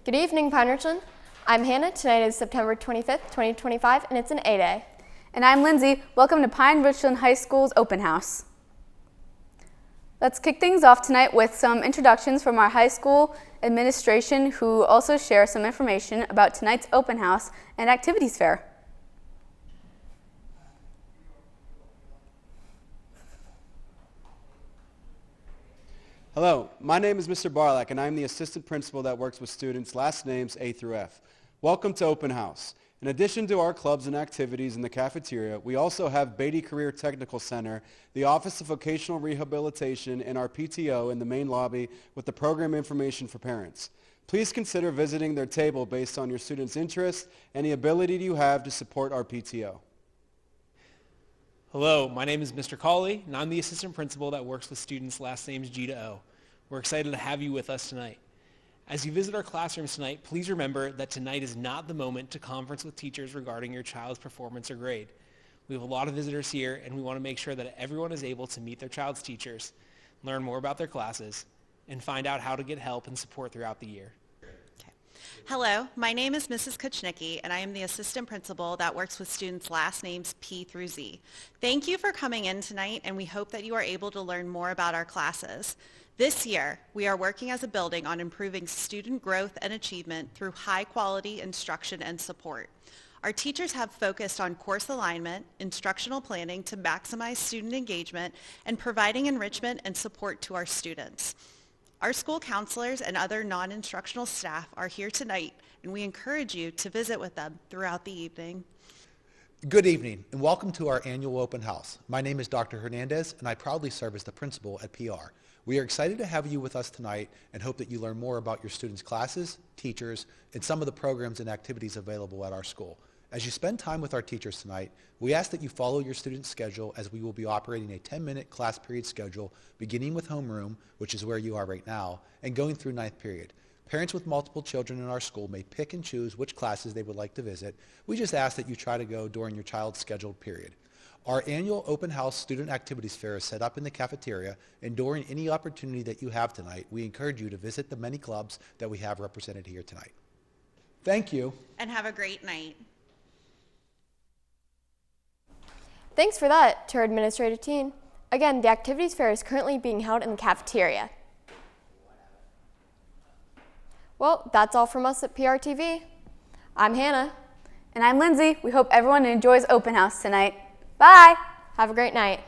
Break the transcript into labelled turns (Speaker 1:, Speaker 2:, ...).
Speaker 1: Good evening, Pine Richland. I'm Hannah. Tonight is September 25th, 2025, and it's an A-Day.
Speaker 2: And I'm Lindsay. Welcome to Pine Richland High School's Open House. Let's kick things off tonight with some introductions from our high school administration, who also share some information about tonight's open house and activities fair.
Speaker 3: Hello, my name is Mr. Barlak, and I'm the assistant principal that works with students last names A through F. Welcome to Open House. In addition to our clubs and activities in the cafeteria, we also have Beatty Career Technical Center, the Office of Vocational Rehabilitation, and our PTO in the main lobby with the program information for parents. Please consider visiting their table based on your students' interest and the ability you have to support our PTO.
Speaker 4: Hello, my name is Mr. Cawley, and I'm the assistant principal that works with students last names G to O. We're excited to have you with us tonight. As you visit our classrooms tonight, please remember that tonight is not the moment to conference with teachers regarding your child's performance or grade. We have a lot of visitors here, and we want to make sure that everyone is able to meet their child's teachers, learn more about their classes, and find out how to get help and support throughout the year.
Speaker 5: Hello, my name is Mrs. Kuchnicki, and I am the assistant principal that works with students last names P through Z. Thank you for coming in tonight, and we hope that you are able to learn more about our classes. This year, we are working as a building on improving student growth and achievement through high-quality instruction and support. Our teachers have focused on course alignment, instructional planning to maximize student engagement, and providing enrichment and support to our students. Our school counselors and other non-instructional staff are here tonight, and we encourage you to visit with them throughout the evening.
Speaker 6: Good evening, and welcome to our annual open house. My name is Dr. Hernandez, and I proudly serve as the principal at PR. We are excited to have you with us tonight and hope that you learn more about your students' classes, teachers, and some of the programs and activities available at our school. As you spend time with our teachers tonight, we ask that you follow your student's schedule, as we will be operating a 10-minute class period schedule, beginning with homeroom, which is where you are right now, and going through ninth period. Parents with multiple children in our school may pick and choose which classes they would like to visit. We just ask that you try to go during your child's scheduled period. Our annual open house student activities fair is set up in the cafeteria, and during any opportunity that you have tonight, we encourage you to visit the many clubs that we have represented here tonight. Thank you.
Speaker 5: And have a great night.
Speaker 1: Thanks for that to our administrative team. Again, the activities fair is currently being held in the cafeteria. Well, that's all from us at PRTV. I'm Hannah.
Speaker 2: And I'm Lindsay. We hope everyone enjoys open house tonight. Bye.
Speaker 1: Have a great night.